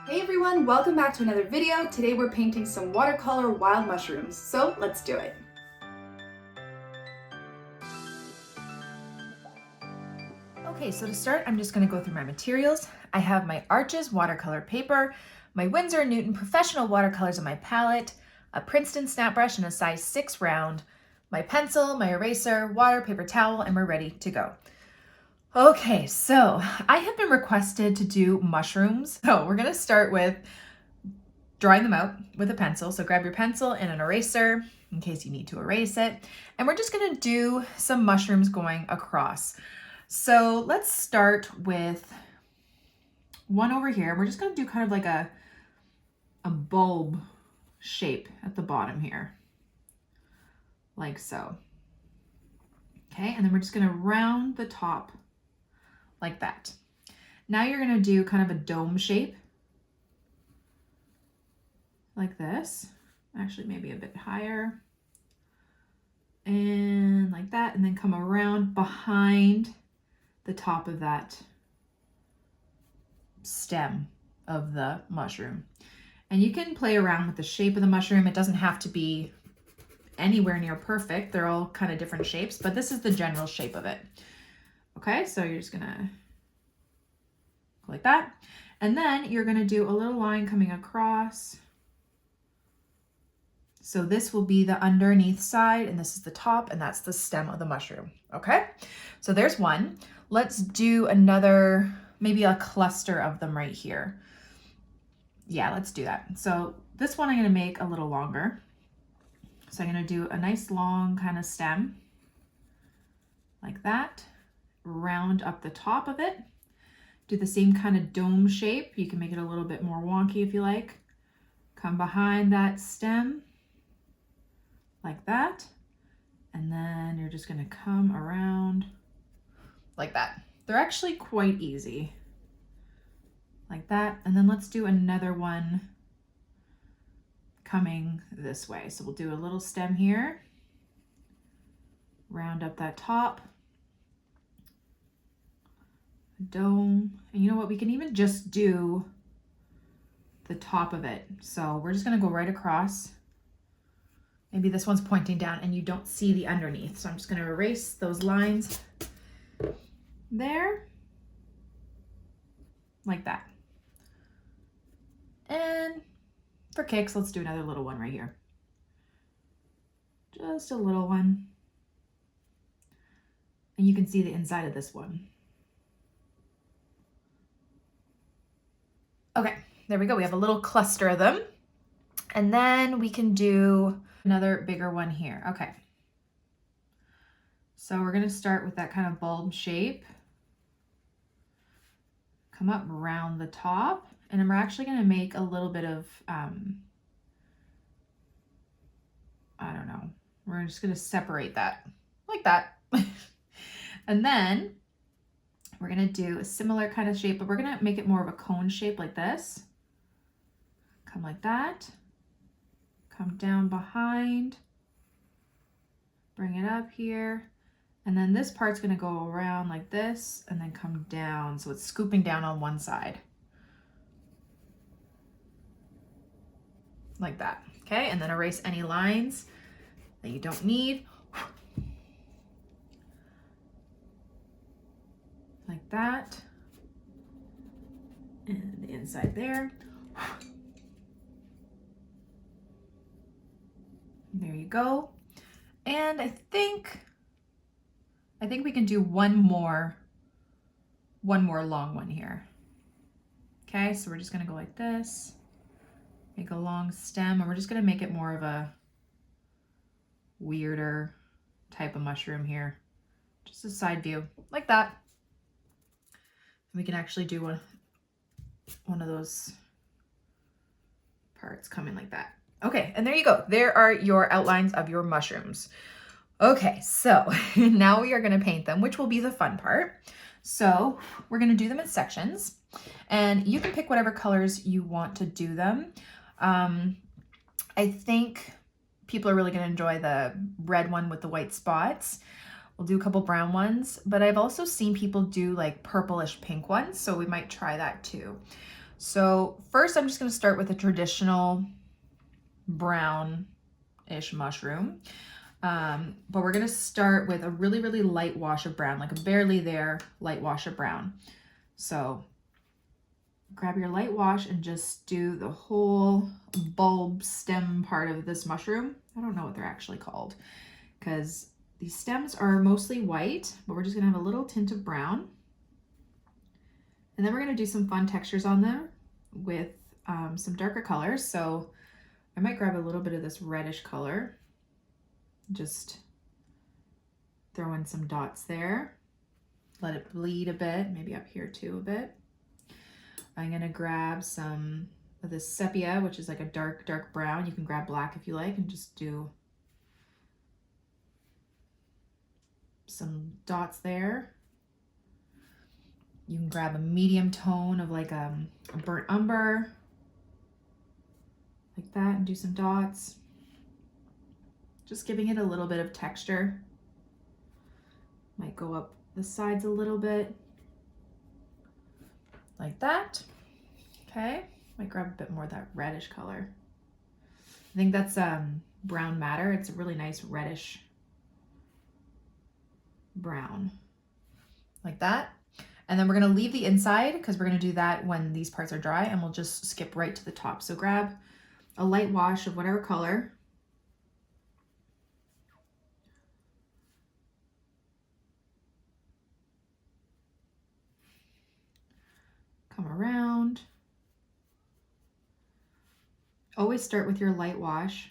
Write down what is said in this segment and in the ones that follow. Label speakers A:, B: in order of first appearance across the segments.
A: Hey everyone, welcome back to another video. Today we're painting some watercolor wild mushrooms, so let's do it. Okay, so to start, I'm just going to go through my materials. I have my Arches watercolor paper, my Winsor & Newton professional watercolors on my palette, a Princeton snap brush and a size 6 round, my pencil, my eraser, water, paper towel, and we're ready to go. Okay, so I have been requested to do mushrooms. So we're gonna start with drawing them out with a pencil. So grab your pencil and an eraser in case you need to erase it. And we're just gonna do some mushrooms going across. So let's start with one over here. We're just gonna do kind of like a bulb shape at the bottom here, like so. Okay, and then we're just gonna round the top like that. Now you're gonna do kind of a dome shape like this. Actually, maybe a bit higher. And like that, and then come around behind the top of that stem of the mushroom. And you can play around with the shape of the mushroom. It doesn't have to be anywhere near perfect. They're all kind of different shapes, but this is the general shape of it. Okay, so you're just gonna go like that. And then you're gonna do a little line coming across. So this will be the underneath side, and this is the top, and that's the stem of the mushroom. Okay, so there's one. Let's do another, maybe a cluster of them right here. Yeah, let's do that. So this one I'm gonna make a little longer. So I'm gonna do a nice long kind of stem like that. Round up the top of it. Do the same kind of dome shape. You can make it a little bit more wonky if you like. Come behind that stem like that. And then you're just gonna come around like that. They're actually quite easy. Like that. And then let's do another one coming this way. So we'll do a little stem here. Round up that top. Dome. And you know what, we can even just do the top of it. So we're just going to go right across. Maybe this one's pointing down and you don't see the underneath, so I'm just going to erase those lines there like that. And for kicks, let's do another little one right here, just a little one, and you can see the inside of this one. Okay, there we go. We have a little cluster of them. And then we can do another bigger one here. Okay. So we're going to start with that kind of bulb shape. Come up around the top. And then we're actually going to make a little bit of, I don't know. We're just going to separate that like that. And then we're going to do a similar kind of shape, but we're going to make it more of a cone shape like this. Come like that. Come down behind. Bring it up here. And then this part's going to go around like this and then come down. So it's scooping down on one side. Like that. Okay, and then erase any lines that you don't need. Like that. And the inside there. There you go. And I think we can do one more long one here. Okay, so we're just gonna go like this, make a long stem, and we're just gonna make it more of a weirder type of mushroom here. Just a side view, like that. We can actually do one of those parts come in like that. Okay, and there you go. There are your outlines of your mushrooms. Okay, so now we are going to paint them, which will be the fun part. So we're going to do them in sections, and you can pick whatever colors you want to do them. I think people are really going to enjoy the red one with the white spots. We'll do a couple brown ones, but I've also seen people do like purplish pink ones, so we might try that too. So first I'm just gonna start with a traditional brown-ish mushroom. But we're gonna start with a really, really light wash of brown, like a barely there light wash of brown. So grab your light wash and just do the whole bulb stem part of this mushroom. I don't know what they're actually called because these stems are mostly white, but we're just gonna have a little tint of brown. And then we're gonna do some fun textures on them with some darker colors. So I might grab a little bit of this reddish color, just throw in some dots there, let it bleed a bit, maybe up here too a bit. I'm gonna grab some of this sepia, which is like a dark, dark brown. You can grab black if you like and just do some dots there. You can grab a medium tone of like a burnt umber, like that, and do some dots. Just giving it a little bit of texture. Might go up the sides a little bit, like that. Okay, might grab a bit more of that reddish color. I think that's brown madder. It's a really nice reddish brown, like that. And then we're gonna leave the inside because we're gonna do that when these parts are dry, and we'll just skip right to the top. So grab a light wash of whatever color. Come around. Always start with your light wash.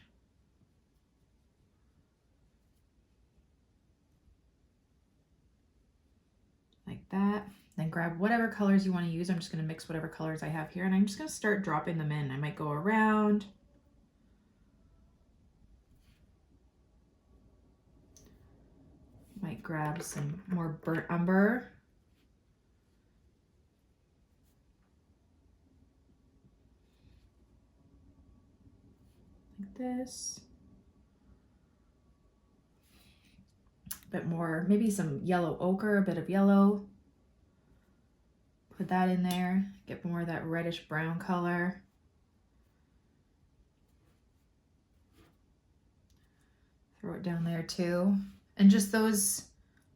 A: Like that. Then grab whatever colors you want to use. I'm just going to mix whatever colors I have here, and I'm just going to start dropping them in. I might go around. Might grab some more burnt umber. Like this. A bit more, maybe some yellow ochre, a bit of yellow. Put that in there, get more of that reddish brown color. Throw it down there too. And just those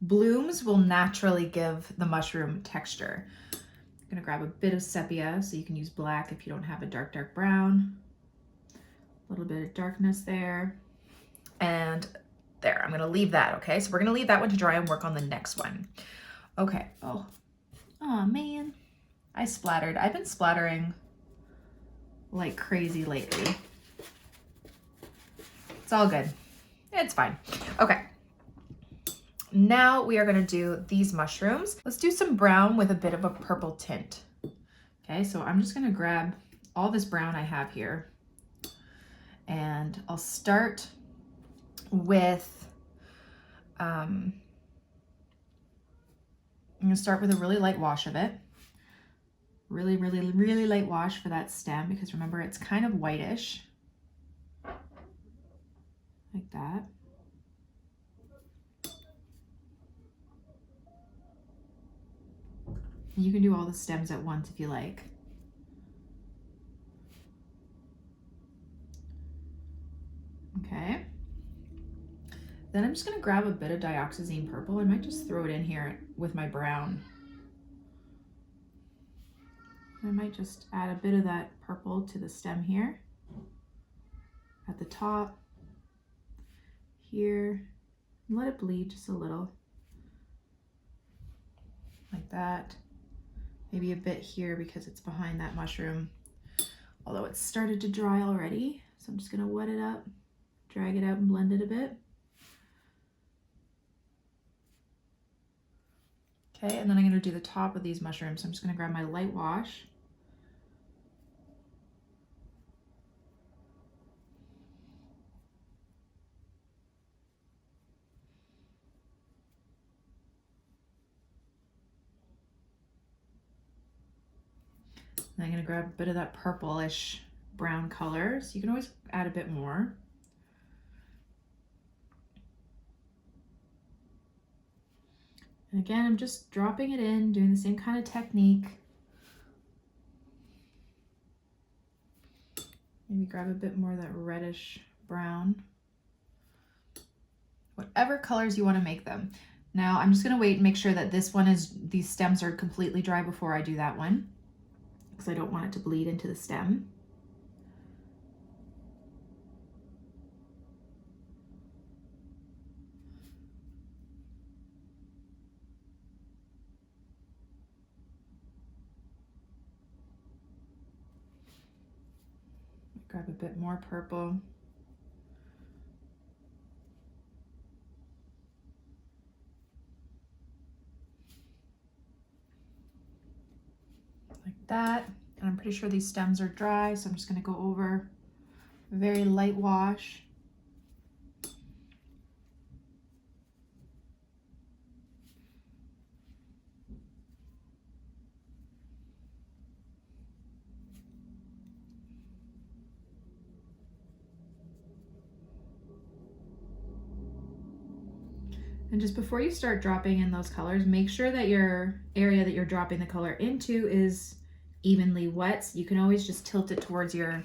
A: blooms will naturally give the mushroom texture. I'm gonna grab a bit of sepia, so you can use black if you don't have a dark, dark brown. A little bit of darkness there. And there, I'm gonna leave that, okay? So we're gonna leave that one to dry and work on the next one. Okay, oh man, I splattered. I've been splattering like crazy lately. It's all good, it's fine. Okay, now we are gonna do these mushrooms. Let's do some brown with a bit of a purple tint. Okay, so I'm just gonna grab all this brown I have here, and I'll start with, I'm gonna start with a really light wash of it. Really, really, really light wash for that stem, because remember, it's kind of whitish. Like that. You can do all the stems at once if you like. Okay. Then I'm just gonna grab a bit of dioxazine purple. I might just throw it in here with my brown. I might just add a bit of that purple to the stem here, at the top, here, and let it bleed just a little, like that. Maybe a bit here because it's behind that mushroom, although it's started to dry already. So I'm just gonna wet it up, drag it out and blend it a bit. Okay, and then I'm gonna do the top of these mushrooms. So I'm just gonna grab my light wash. And I'm gonna grab a bit of that purplish brown color. So you can always add a bit more. And again, I'm just dropping it in, doing the same kind of technique. Maybe grab a bit more of that reddish brown. Whatever colors you want to make them. Now I'm just going to wait and make sure that these stems are completely dry before I do that one, because I don't want it to bleed into the stem. Grab a bit more purple. Like that. And I'm pretty sure these stems are dry, so I'm just going to go over a very light wash. And just before you start dropping in those colors, make sure that your area that you're dropping the color into is evenly wet. So you can always just tilt it towards your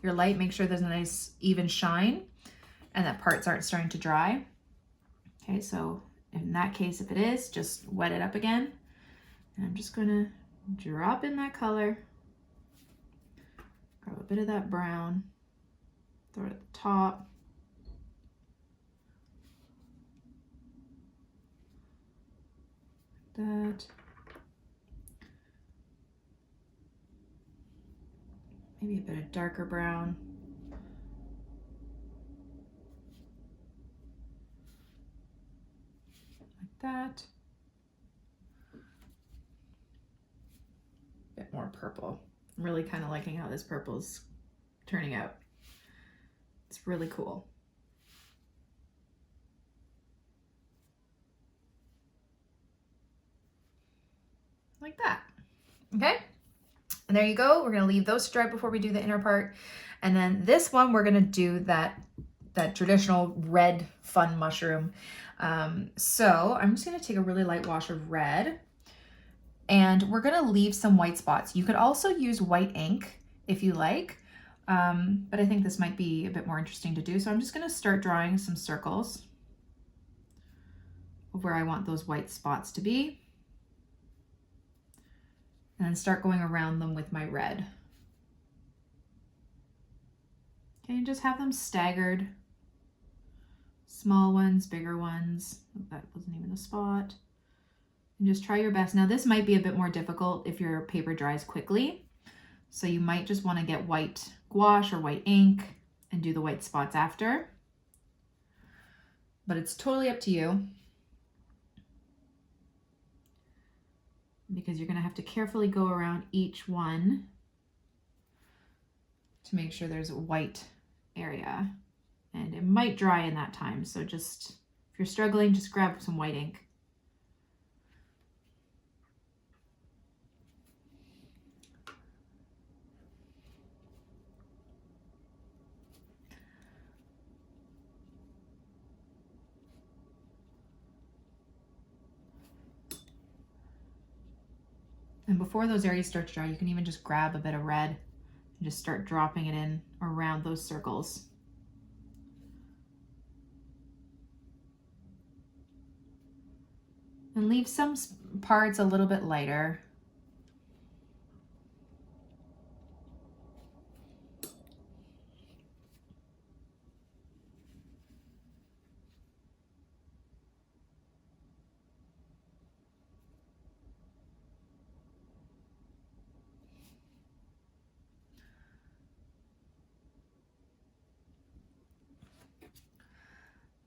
A: light. Make sure there's a nice even shine and that parts aren't starting to dry. Okay, so in that case, if it is, just wet it up again. And I'm just gonna drop in that color. Grab a bit of that brown, throw it at the top. That. Maybe a bit of darker brown. Like that. A bit more purple. I'm really kind of liking how this purple's turning out. It's really cool. Like that. Okay, and there you go. We're gonna leave those to dry before we do the inner part. And then this one, we're gonna do that traditional red fun mushroom. So I'm just gonna take a really light wash of red, and we're gonna leave some white spots. You could also use white ink if you like, but I think this might be a bit more interesting to do. So I'm just gonna start drawing some circles of where I want those white spots to be. And then start going around them with my red. Okay, and just have them staggered. Small ones, bigger ones. Oh, that wasn't even a spot. And just try your best. Now this might be a bit more difficult if your paper dries quickly. So you might just want to get white gouache or white ink and do the white spots after. But it's totally up to you, because you're going to have to carefully go around each one to make sure there's a white area, and it might dry in that time. So just, if you're struggling, just grab some white ink. And before those areas start to dry, you can even just grab a bit of red and just start dropping it in around those circles. And leave some parts a little bit lighter.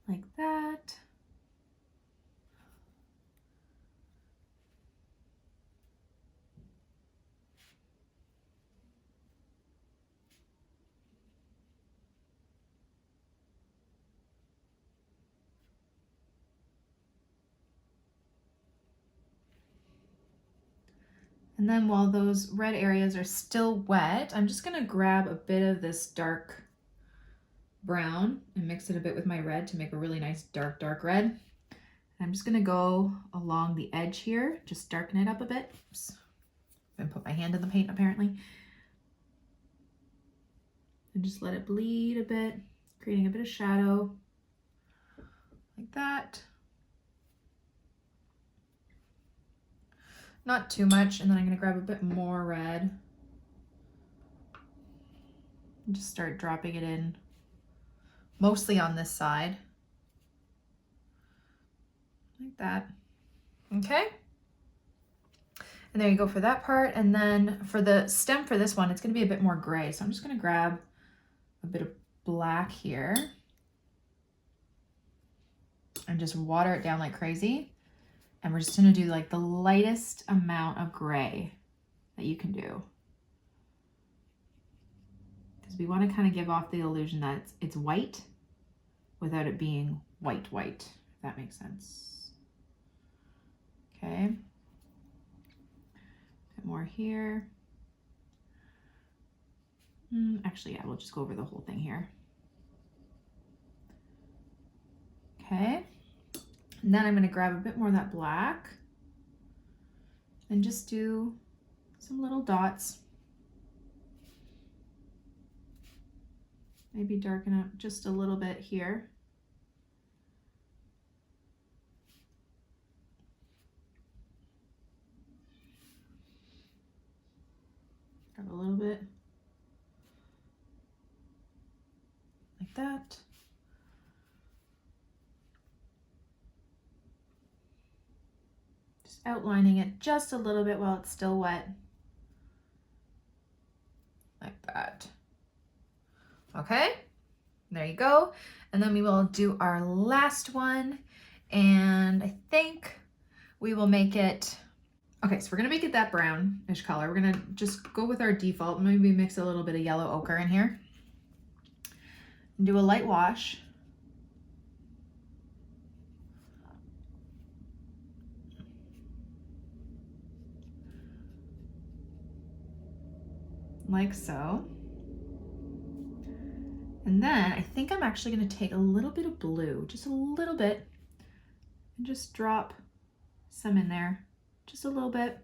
A: Like that. And then while those red areas are still wet, I'm just gonna grab a bit of this dark brown and mix it a bit with my red to make a really nice dark red. I'm just gonna go along the edge here, just darken it up a bit. Oops. And put my hand in the paint apparently. and just let it bleed a bit, creating a bit of shadow like that. Not too much, and then I'm going to grab a bit more red and just start dropping it in, mostly on this side, like that. Okay. And there you go for that part. And then for the stem for this one, it's going to be a bit more gray. So I'm just going to grab a bit of black here and just water it down like crazy. And we're just going to do like the lightest amount of gray that you can do, because we want to kind of give off the illusion that it's white without it being white, if that makes sense. Okay. More here. Actually, yeah, we'll just go over the whole thing here. Okay. And then I'm going to grab a bit more of that black and just do some little dots. Maybe darken up just a little bit here. Grab a little bit like that. Just outlining it just a little bit while it's still wet, like that. Okay, there you go. And then we will do our last one, and I think we will make it, okay, so we're gonna make it that brownish color. We're gonna just go with our default, maybe mix a little bit of yellow ochre in here. And do a light wash. Like so. And then I think I'm actually gonna take a little bit of blue, just a little bit, and just drop some in there, just a little bit,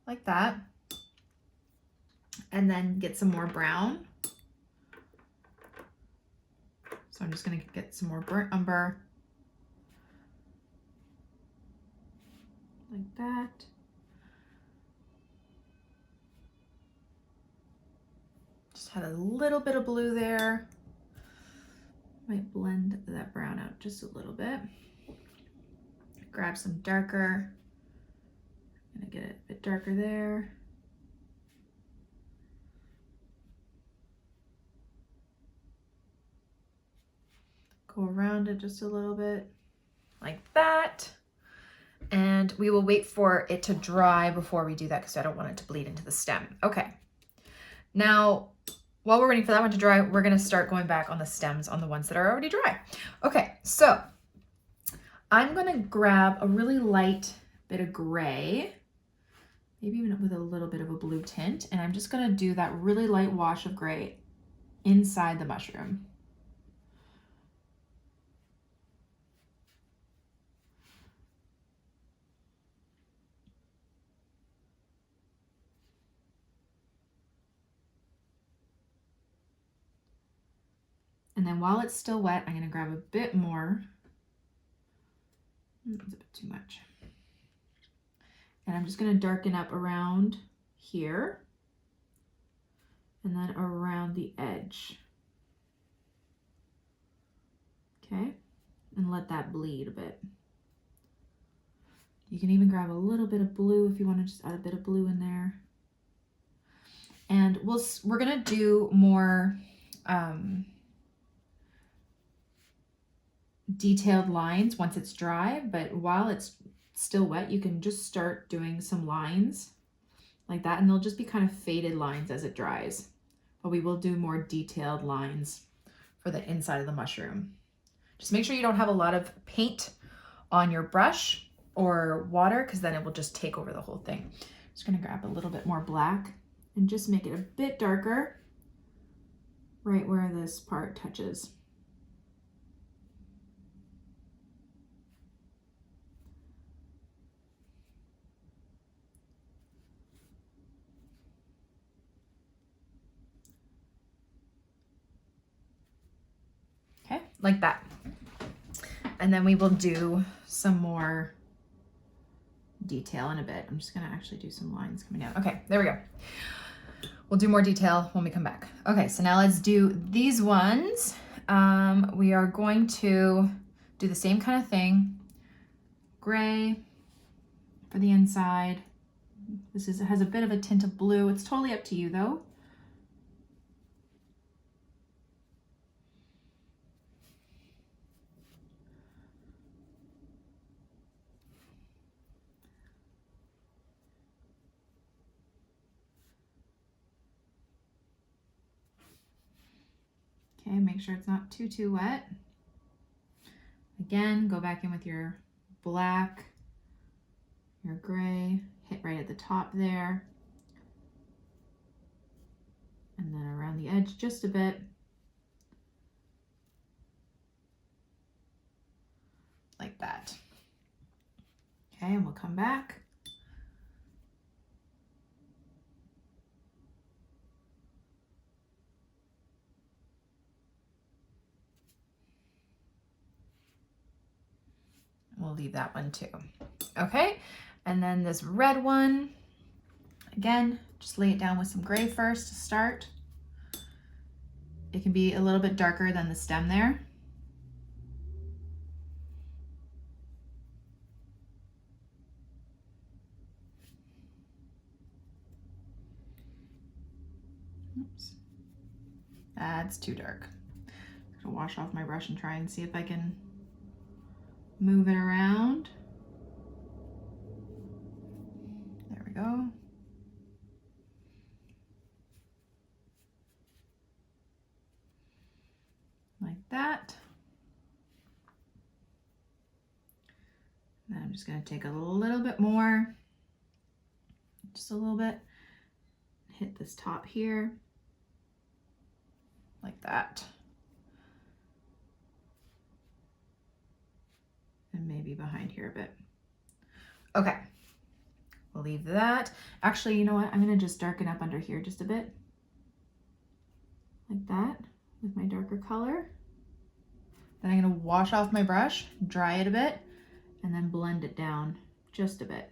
A: like that. And then get some more brown. So I'm just gonna get some more burnt umber, like that. Just had a little bit of blue there. Might blend that brown out just a little bit. Grab some darker. I'm gonna get it a bit darker there. Go around it just a little bit, like that. And we will wait for it to dry before we do that, because I don't want it to bleed into the stem. Okay. Now, while we're waiting for that one to dry, we're gonna start going back on the stems on the ones that are already dry. Okay, so I'm gonna grab a really light bit of gray, maybe even with a little bit of a blue tint, and I'm just gonna do that really light wash of gray inside the mushroom. And then while it's still wet, I'm gonna grab a bit more. That's a bit too much. And I'm just gonna darken up around here and then around the edge. Okay, and let that bleed a bit. You can even grab a little bit of blue if you want to just add a bit of blue in there. And we're gonna do more detailed lines once it's dry, but while it's still wet, you can just start doing some lines like that, and they'll just be kind of faded lines as it dries. But we will do more detailed lines for the inside of the mushroom. Just make sure you don't have a lot of paint on your brush or water, because then it will just take over the whole thing. Just gonna grab a little bit more black and just make it a bit darker right where this part touches. like that. And then we will do some more detail in a bit. I'm just gonna actually do some lines coming down. Okay, there we go. We'll do more detail when we come back. Okay, so now let's do these ones. We are going to do the same kind of thing. Gray for the inside. It has a bit of a tint of blue. It's totally up to you though. Okay, make sure it's not too wet. Again, go back in with your black, your gray, hit right at the top there. And then around the edge just a bit. Like that. Okay, and we'll come back. We'll leave that one too. Okay, and then this red one, again, just lay it down with some gray first to start. It can be a little bit darker than the stem there. Oops. That's too dark. I'm gonna wash off my brush and try and see if I can move it around. There we go. Like that. Then I'm just going to take a little bit more, just a little bit, hit this top here, like that. And maybe behind here a bit. Okay, we'll leave that. Actually, you know what? I'm going to just darken up under here just a bit, like that, with my darker color. Then I'm going to wash off my brush, dry it a bit, and then blend it down just a bit.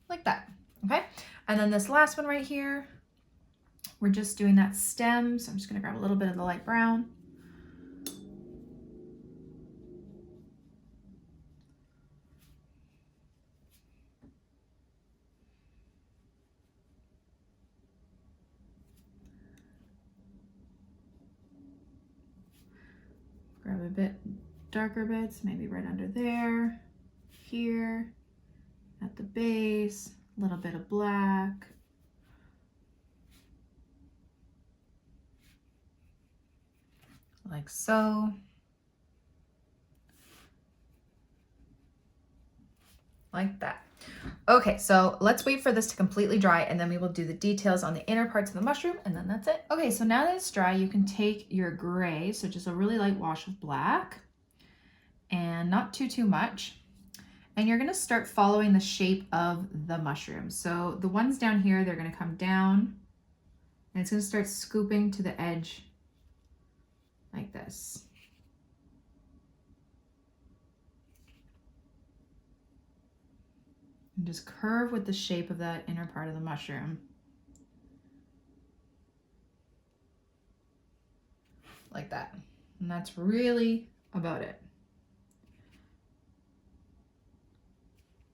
A: Like that, okay? And then this last one right here, we're just doing that stem, so I'm just going to grab a little bit of the light brown. Grab a bit darker bits, maybe right under there, here, at the base, a little bit of black. Like so. Like that. Okay, so let's wait for this to completely dry and then we will do the details on the inner parts of the mushroom and then that's it. Okay, so now that it's dry, you can take your gray, so just a really light wash of black and not too much. And you're gonna start following the shape of the mushroom. So the ones down here, they're gonna come down and it's gonna start scooping to the edge like this. And just curve with the shape of that inner part of the mushroom. Like that. And that's really about it.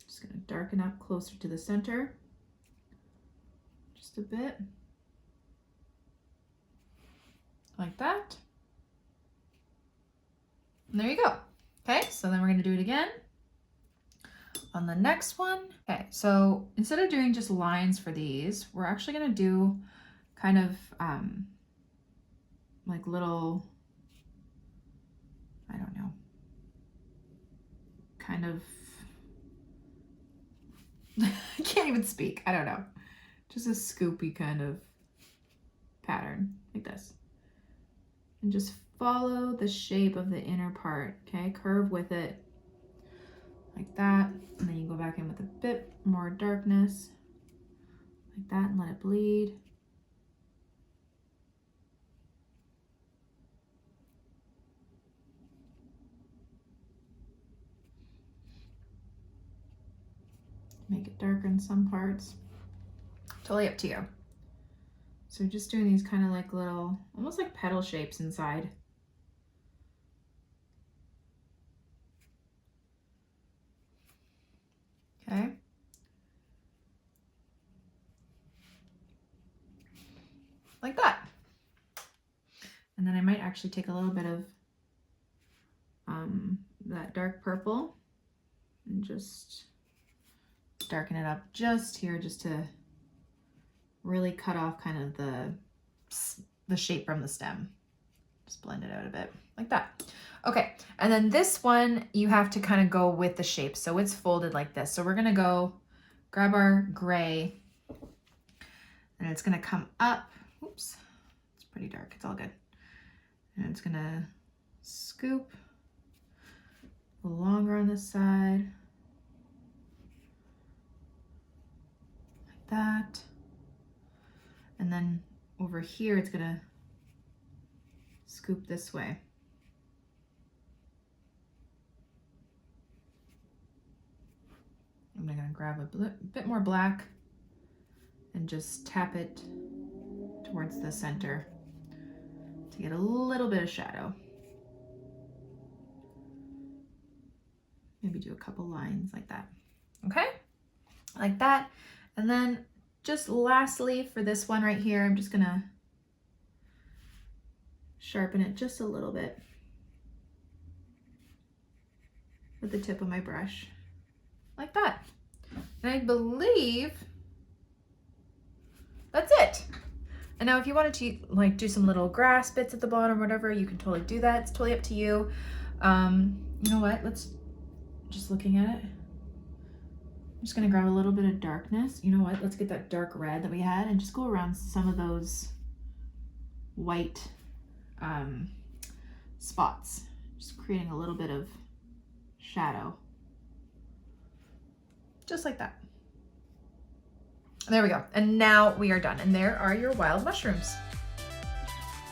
A: Just gonna darken up closer to the center. Just a bit. Like that. And there you go. Okay, so then we're gonna do it again. On the next one, okay, so instead of doing just lines for these, we're actually gonna do kind of like little, I don't know, kind of, I can't even speak, I don't know, just a scoopy kind of pattern like this. And just follow the shape of the inner part, okay, curve with it. Like that, and then you go back in with a bit more darkness, like that, and let it bleed. darker in some parts. Totally up to you. So just doing these kind of like little, almost like petal shapes inside. Okay. Like that. And then I might actually take a little bit of that dark purple and just darken it up just here, just to really cut off kind of the shape from the stem. Just blend it out a bit like that. Okay, and then this one you have to kind of go with the shape, so it's folded like this. So we're gonna go grab our gray, and it's gonna come up. Oops, it's pretty dark, it's all good. And it's gonna scoop a little longer on this side, like that. And then over here, it's gonna scoop this way. I'm gonna grab a bit more black and just tap it towards the center to get a little bit of shadow. Maybe do a couple lines like that. Okay, like that. And then just lastly for this one right here, I'm just gonna sharpen it just a little bit with the tip of my brush, like that. And I believe that's it. And now if you wanted to like do some little grass bits at the bottom or whatever, you can totally do that. It's totally up to you. You know what, let's, just looking at it, I'm just gonna grab a little bit of darkness. You know what, let's get that dark red that we had and just go around some of those white spots, just creating a little bit of shadow, just like that. There we go. And now we are done. And there are your wild mushrooms.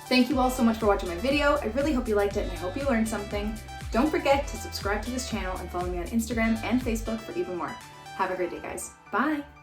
A: Thank you all so much for watching my video. I really hope you liked it and I hope you learned something. Don't forget to subscribe to this channel and follow me on Instagram and Facebook for even more. Have a great day, guys. Bye.